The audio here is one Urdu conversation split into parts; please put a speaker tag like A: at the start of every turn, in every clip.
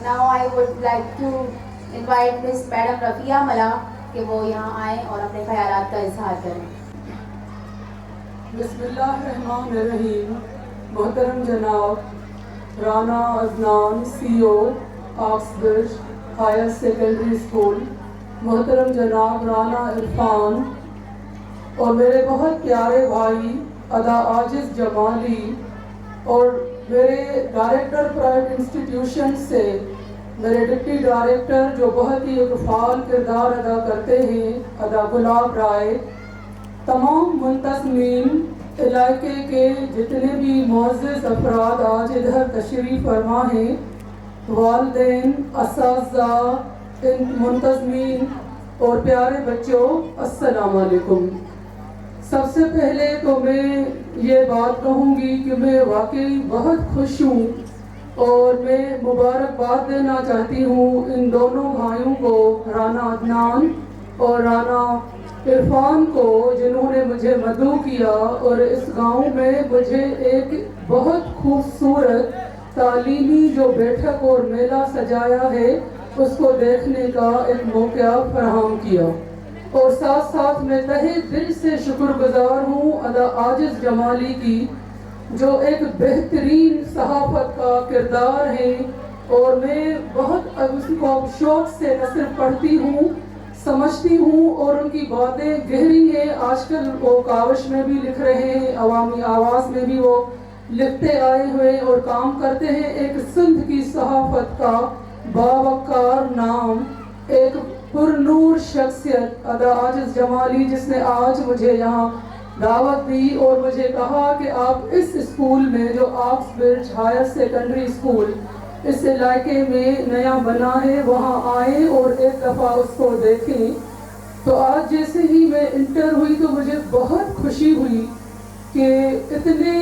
A: Now I would like to invite Miss Madam Rafia Mala کہ وہ یہاں آئیں اور اپنے خیالات کا اظہار کریں.
B: بسم اللہ الرحمن الرحیم. محترم جناب Rana Adnan CEO Oxbridge higher secondary school, محترم جناب رانا عرفان اور میرے بہت پیارے بھائی ادا عاجز جمالی اور میرے ڈائریکٹر پرائیویٹ انسٹیٹیوشن سے میرے ڈپٹی ڈائریکٹر جو بہت ہی ایک فعال کردار ادا کرتے ہیں ادا گلاب رائے، تمام منتظمین، علاقے کے جتنے بھی معزز افراد آج ادھر تشریف فرما ہیں، والدین، اساتذہ، منتظمین اور پیارے بچوں، السلام علیکم. سب سے پہلے تو میں یہ بات کہوں گی کہ میں واقعی بہت خوش ہوں اور میں مبارکباد دینا چاہتی ہوں ان دونوں بھائیوں کو، رانا عدنان اور رانا عرفان کو، جنہوں نے مجھے مدعو کیا اور اس گاؤں میں مجھے ایک بہت خوبصورت تعلیمی جو بیٹھک اور میلہ سجایا ہے اس کو دیکھنے کا ایک موقع فراہم کیا. اور ساتھ ساتھ میں تہہ دل سے شکر گزار ہوں ادا عاجز جمالی کی، جو ایک بہترین صحافت کا کردار ہے اور میں بہت اس کو شوق سے نہ صرف پڑھتی ہوں، سمجھتی ہوں اور ان کی باتیں گہری ہیں. آج کل وہ کاوش میں بھی لکھ رہے ہیں، عوامی آواز میں بھی وہ لکھتے آئے ہوئے اور کام کرتے ہیں. ایک سندھ کی صحافت کا باوقار نام، ایک پر نور شخصیت ادا عاجز جمالی، جس نے آج مجھے یہاں دعوت دی اور مجھے کہا کہ آپ اس اسکول میں جو آکسبرج ہائر سیکنڈری اسکول اس علاقے میں نیا بنا ہے وہاں آئیں اور ایک دفعہ اس کو دیکھیں. تو آج جیسے ہی میں انٹر ہوئی تو مجھے بہت خوشی ہوئی کہ اتنے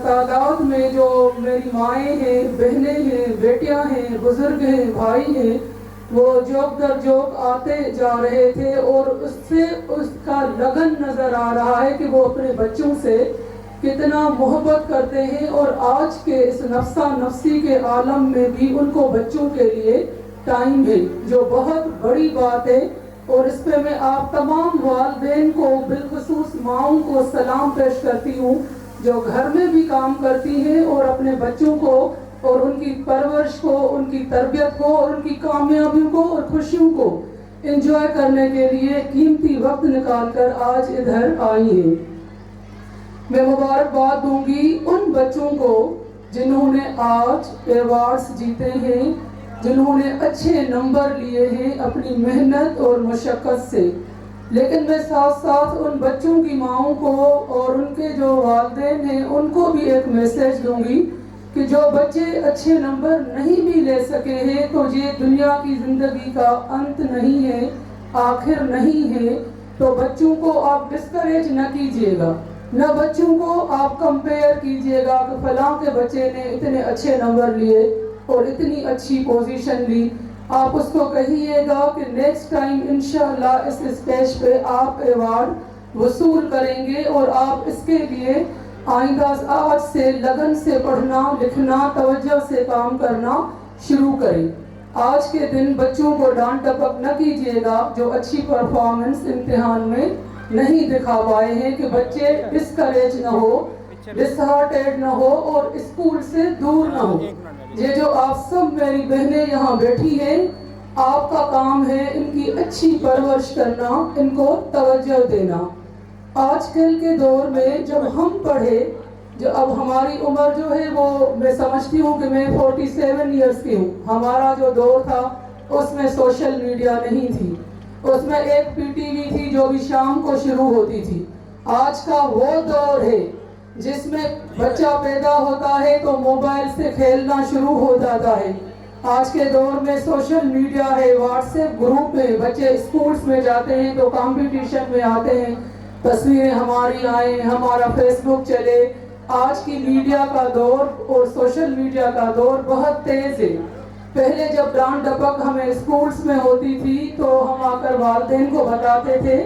B: تعداد میں جو میری مائیں ہیں، بہنیں ہیں، بیٹیاں ہیں، بزرگ ہیں، بھائی ہیں، وہ جوک در جوک آتے جا رہے تھے اور اس سے اس کا لگن نظر آ رہا ہے کہ وہ اپنے بچوں سے کتنا محبت کرتے ہیں. اور آج کے اس نفسا نفسی کے عالم میں بھی ان کو بچوں کے لیے ٹائم ہے، جو بہت بڑی بات ہے. اور اس پہ میں آپ تمام والدین کو، بالخصوص ماؤں کو سلام پیش کرتی ہوں جو گھر میں بھی کام کرتی ہیں اور اپنے بچوں کو اور ان کی پرورش کو، ان کی تربیت کو اور ان کی کامیابیوں کو اور خوشیوں کو انجوائے کرنے کے لیے قیمتی وقت نکال کر آج ادھر آئی ہیں. میں مبارکباد دوں گی ان بچوں کو جنہوں نے آج ایوارڈز جیتے ہیں، جنہوں نے اچھے نمبر لیے ہیں اپنی محنت اور مشقت سے. لیکن میں ساتھ ساتھ ان بچوں کی ماؤں کو اور ان کے جو والدین ہیں ان کو بھی ایک میسیج دوں گی کہ جو بچے اچھے نمبر نہیں بھی لے سکے ہیں تو یہ دنیا کی زندگی کا انت نہیں ہے، آخر نہیں ہے. تو بچوں کو آپ ڈسکریج نہ کیجیے گا، نہ بچوں کو آپ کمپیئر کیجیے گا کہ فلاں کے بچے نے اتنے اچھے نمبر لیے اور اتنی اچھی پوزیشن لی. آپ اس کو کہیے گا کہ نیکسٹ ٹائم انشاءاللہ اس اسٹیج پہ آپ ایوارڈ وصول کریں گے اور آپ اس کے لیے آئندہ آج سے لگن سے پڑھنا لکھنا، توجہ سے کام کرنا شروع کریں. آج کے دن بچوں کو ڈانٹ ٹپک نہ کیجیے گا جو اچھی پرفارمنس امتحان میں نہیں دکھا پائے ہیں، کہ بچے ڈسکریج نہ ہو، ڈس ہارٹیڈ نہ ہو اور اسکول سے دور نہ ہو. یہ جو آپ سب میری بہنیں یہاں بیٹھی ہیں، آپ کا کام ہے ان کی اچھی پرورش کرنا، ان کو توجہ دینا. آج کل کے دور میں جب ہم پڑھے، جو اب ہماری عمر جو ہے وہ میں سمجھتی ہوں کہ میں 47 ایئرس کی ہوں. ہمارا جو دور تھا اس میں سوشل میڈیا نہیں تھی، اس میں ایک PTV تھی جو بھی شام کو شروع ہوتی تھی. آج کا وہ دور ہے جس میں بچہ پیدا ہوتا ہے تو موبائل سے کھیلنا شروع ہو جاتا ہے. آج کے دور میں سوشل میڈیا ہے، واٹس ایپ گروپ ہے، بچے اسکولز میں جاتے ہیں تو کمپٹیشن میں آتے ہیں، تصویریں ہماری آئیں، ہمارا فیس بک چلے. آج کی میڈیا کا دور اور سوشل میڈیا کا دور بہت تیز ہے. پہلے جب ڈانٹ ڈپک ہمیں اسکولز میں ہوتی تھی تو ہم آ کر والدین کو بتاتے تھے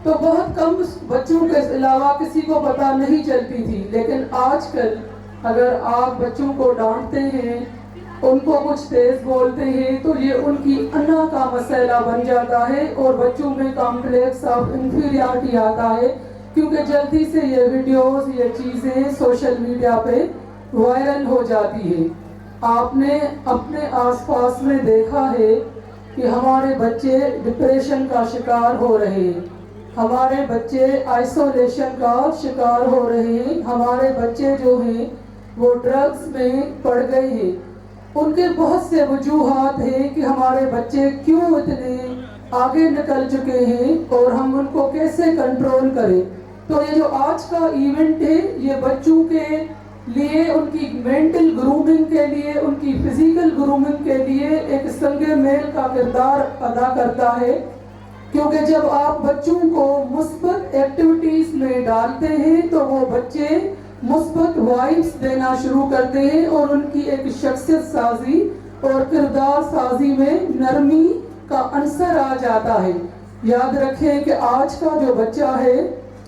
B: تو بہت کم بچوں کے علاوہ کسی کو پتہ نہیں چلتی تھی. لیکن آج کل اگر آپ بچوں کو ڈانٹتے ہیں ان کو کچھ تیز بولتے ہیں تو یہ ان کی انا کا مسئلہ بن جاتا ہے اور بچوں میں کمپلیکس آف انفیریٹی آتا ہے، کیونکہ جلدی سے یہ ویڈیوز، یہ چیزیں سوشل میڈیا پہ وائرل ہو جاتی ہے۔ آپ نے اپنے آس پاس میں دیکھا ہے کہ ہمارے بچے ڈپریشن کا شکار ہو رہے ہیں، ہمارے بچے آئسولیشن کا شکار ہو رہے ہیں، ہمارے بچے جو ہیں وہ ڈرگز میں پڑ گئے ہیں۔ ان کے بہت سے وجوہات ہیں کہ ہمارے بچے کیوں اتنے آگے نکل چکے ہیں اور ہم ان کو کیسے کنٹرول کریں۔ تو یہ جو آج کا ایونٹ ہے یہ بچوں کے لیے، ان کی مینٹل گرومنگ کے لیے، ان کی فزیکل گرومنگ کے لیے ایک سنگ میل کا کردار ادا کرتا ہے، کیونکہ جب آپ بچوں کو مثبت ایکٹیویٹیز میں ڈالتے ہیں تو وہ بچے مثبت وائبس دینا شروع کرتے ہیں اور ان کی ایک شخصیت سازی اور کردار سازی میں نرمی کا عنصر آ جاتا ہے۔ یاد رکھیں کہ آج کا جو بچہ ہے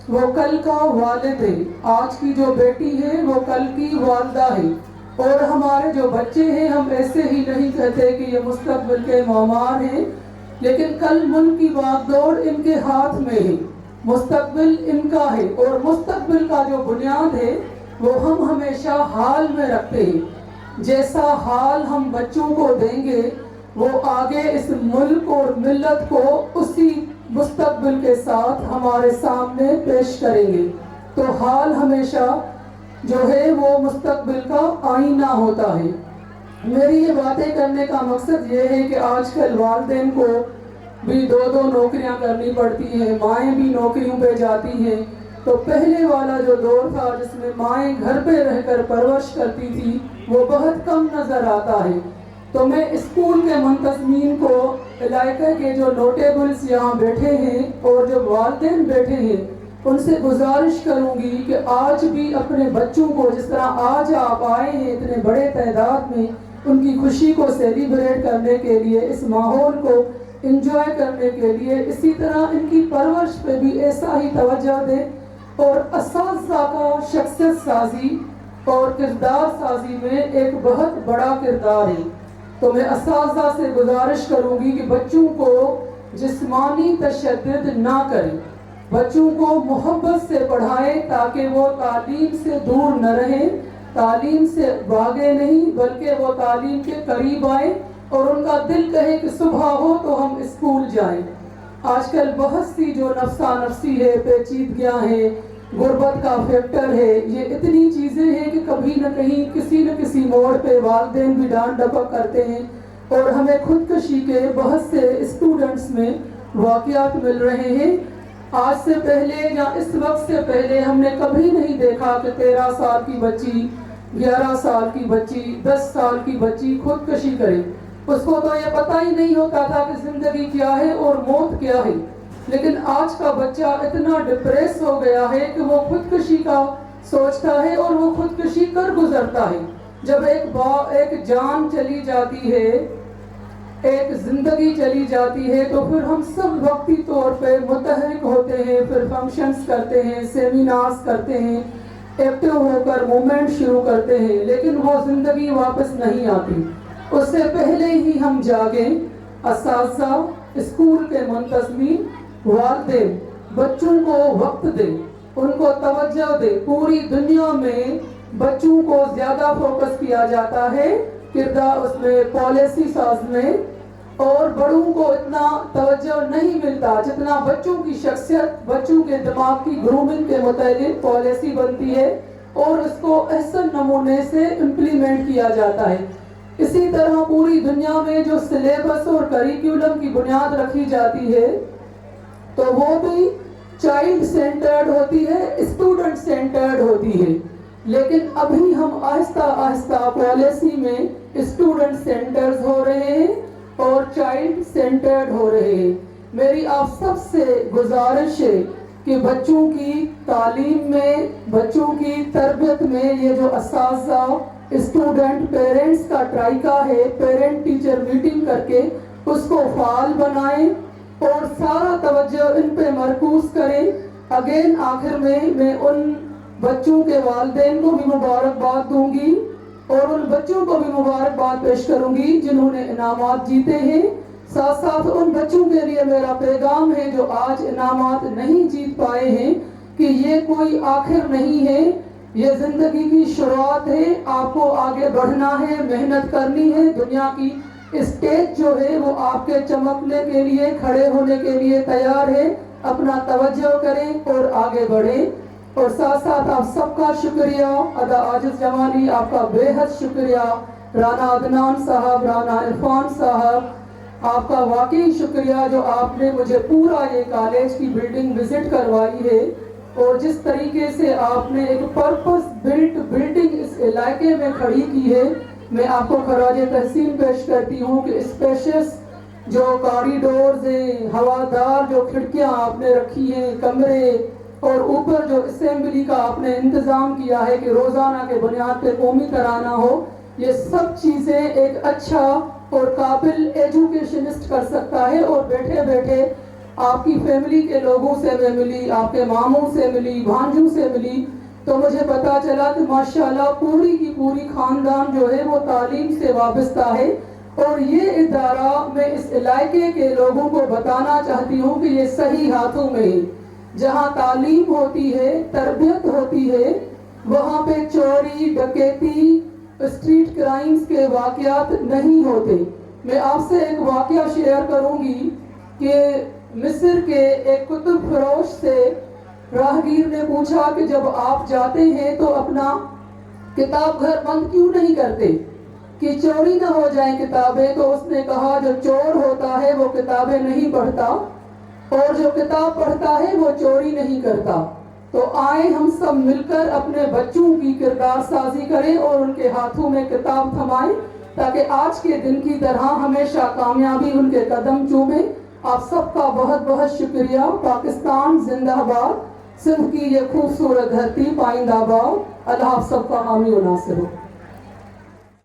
B: وہ کل کا والد ہے، آج کی جو بیٹی ہے وہ کل کی والدہ ہے، اور ہمارے جو بچے ہیں ہم ایسے ہی نہیں کہتے کہ یہ مستقبل کے معمار ہیں، لیکن کل ملک کی باغ دوڑ ان کے ہاتھ میں ہے، مستقبل ان کا ہے، اور مستقبل کا جو بنیاد ہے وہ ہم ہمیشہ حال میں رکھتے ہیں۔ جیسا حال ہم بچوں کو دیں گے وہ آگے اس ملک اور ملت کو اسی مستقبل کے ساتھ ہمارے سامنے پیش کریں گے۔ تو حال ہمیشہ جو ہے وہ مستقبل کا آئینہ ہوتا ہے۔ میری یہ باتیں کرنے کا مقصد یہ ہے کہ آج کل والدین کو بھی دو نوکریاں کرنی پڑتی ہیں، مائیں بھی نوکریوں پہ جاتی ہیں، تو پہلے والا جو دور تھا جس میں مائیں گھر پہ رہ کر پرورش کرتی تھی وہ بہت کم نظر آتا ہے۔ تو میں اسکول کے منتظمین کو، علاقے کے جو نوٹیبلز یہاں بیٹھے ہیں اور جو والدین بیٹھے ہیں، ان سے گزارش کروں گی کہ آج بھی اپنے بچوں کو جس طرح آج آپ آئے ہیں اتنے بڑے تعداد میں ان کی خوشی کو سیلیبریٹ کرنے کے لیے، اس ماحول کو انجوائے کرنے کے لیے، اسی طرح ان کی پرورش پہ بھی ایسا ہی توجہ دیں، اور اساتذہ کا شخصیت سازی اور کردار سازی میں ایک بہت بڑا کردار ہے۔ تو میں اساتذہ سے گزارش کروں گی کہ بچوں کو جسمانی تشدد نہ کریں، بچوں کو محبت سے پڑھائیں تاکہ وہ تعلیم سے دور نہ رہیں، تعلیم سے بھاگے نہیں بلکہ وہ تعلیم کے قریب آئیں اور ان کا دل کہے کہ صبح ہو تو ہم اسکول جائیں۔ آج کل بہت سی جو نفسا نفسی ہے، پیچیدگیاں ہیں، غربت کا فیکٹر ہے، یہ اتنی چیزیں ہیں کہ کبھی نہ کہیں کسی نہ کسی موڑ پہ والدین بھی ڈانٹ ڈپٹ کرتے ہیں، اور ہمیں خودکشی کے بہت سے اسٹوڈنٹس میں واقعات مل رہے ہیں۔ آج سے پہلے یا اس وقت سے پہلے ہم نے کبھی نہیں دیکھا کہ 13 سال کی بچی، 11 سال کی بچی، 10 سال کی بچی خودکشی کرے۔ اس کو تو یہ پتہ ہی نہیں ہوتا تھا کہ زندگی کیا ہے اور موت کیا ہے، لیکن آج کا بچہ اتنا ڈپریس ہو گیا ہے کہ وہ خودکشی کا سوچتا ہے اور وہ خودکشی کر گزرتا ہے۔ جب ایک جان چلی جاتی ہے، ایک زندگی چلی جاتی ہے، تو پھر ہم سب وقتی طور پہ متحرک ہوتے ہیں، پھر فنکشنز کرتے ہیں، سیمینارز کرتے ہیں، ایکٹیو ہو کر موومنٹ شروع کرتے ہیں، لیکن وہ زندگی واپس نہیں آتی۔ اس سے پہلے ہی ہم جاگیں، اساتذہ، اسکول کے منتظمین، والدین، بچوں کو وقت دیں، ان کو توجہ دیں۔ پوری دنیا میں بچوں کو زیادہ فوکس کیا جاتا ہے کردار اس میں پالیسی ساز میں، اور بڑوں کو اتنا توجہ نہیں ملتا جتنا بچوں کی شخصیت، بچوں کے دماغ کی گرومنگ کے متعلق پالیسی بنتی ہے اور اس کو احسن نمونے سے امپلیمنٹ کیا جاتا ہے۔ اسی طرح پوری دنیا میں جو سلیبس اور کریکولم کی بنیاد رکھی جاتی ہے تو وہ بھی چائلڈ سینٹرڈ ہوتی ہے، اسٹوڈنٹ سینٹرڈ ہوتی ہے، لیکن ابھی ہم آہستہ آہستہ پالیسی میں اسٹوڈنٹ سینٹرز ہو رہے ہیں اور چائلڈ سینٹرڈ ہو رہے ہیں۔ میری آپ سب سے گزارش ہے کہ بچوں کی تعلیم میں، بچوں کی تربیت میں یہ جو اساتذہ، اسٹوڈنٹ، پیرنٹس کا ٹرائکا ہے، پیرنٹ ٹیچر میٹنگ کر کے اس کو فعال بنائیں اور سارا توجہ ان پہ مرکوز کریں۔ آخر میں ان بچوں کے والدین کو بھی مبارکباد دوں گی اور ان بچوں کو بھی مبارکباد پیش کروں گی جنہوں نے انعامات جیتے ہیں. ساتھ ساتھ ان بچوں کے لیے میرا پیغام ہے جو آج انعامات نہیں جیت پائے ہیں کہ یہ کوئی آخر نہیں ہے، یہ زندگی کی شروعات ہے. آپ کو آگے بڑھنا ہے، محنت کرنی ہے. دنیا کی اسٹیج جو ہے وہ آپ کے چمکنے کے لیے، کھڑے ہونے کے لیے تیار ہے. اپنا توجہ کریں اور آگے بڑھیں. اور ساتھ ساتھ آپ سب کا شکریہ ادا عاجز جمالی، آپ کا بے حد شکریہ. رانا عدنان صاحب، رانا عرفان صاحب، آپ کا واقعی شکریہ جو آپ نے مجھے پورا یہ کالج کی بلڈنگ وزٹ کروائی ہے، اور جس طریقے سے آپ نے ایک پرپس بلٹ بلڈنگ اس علاقے میں کھڑی کی ہے. میں آپ کو خراج تحسین پیش کرتی ہوں کہ اسپیشس جو کاریڈورز ہیں، ہوادار جو کھڑکیاں آپ نے رکھی ہیں، کمرے، اور اوپر جو اسمبلی کا آپ نے انتظام کیا ہے کہ روزانہ کے بنیاد پہ قومی ترانہ ہو. یہ سب چیزیں ایک اچھا اور قابل ایجوکیشنسٹ کر سکتا ہے. اور بیٹھے بیٹھے آپ کی فیملی کے لوگوں سے میں ملی، آپ کے ماموں سے ملی، بھانجوں سے ملی، تو مجھے پتا چلا کہ ماشاءاللہ پوری کی پوری خاندان جو ہے وہ تعلیم سے وابستہ ہے. اور یہ ادارہ میں اس علاقے کے لوگوں کو بتانا چاہتی ہوں کہ یہ صحیح ہاتھوں میں ہے. جہاں تعلیم ہوتی ہے، تربیت ہوتی ہے، وہاں پہ چوری، ڈکیتی، اسٹریٹ کرائمز کے واقعات نہیں ہوتے. میں آپ سے ایک واقعہ شیئر کروں گی کہ مصر کے ایک کتب فروش سے راہگیر نے پوچھا کہ جب آپ جاتے ہیں تو اپنا کتاب گھر بند کیوں نہیں کرتے کہ چوری نہ ہو جائیں کتابیں؟ تو اس نے کہا جو چور ہوتا ہے وہ کتابیں نہیں پڑھتا، اور جو کتاب پڑھتا ہے وہ چوری نہیں کرتا. تو آئیں ہم سب مل کر اپنے بچوں کی کردار سازی کریں اور ان کے ہاتھوں میں کتاب تھمائیں تاکہ آج کے دن کی طرح ہمیشہ کامیابی ان کے قدم چومے. آپ سب کا بہت بہت شکریہ. پاکستان زندہ باد. سندھ کی یہ خوبصورت دھرتی پائندہ باد. اللہ آپ سب کا حامی و ناصر ہو.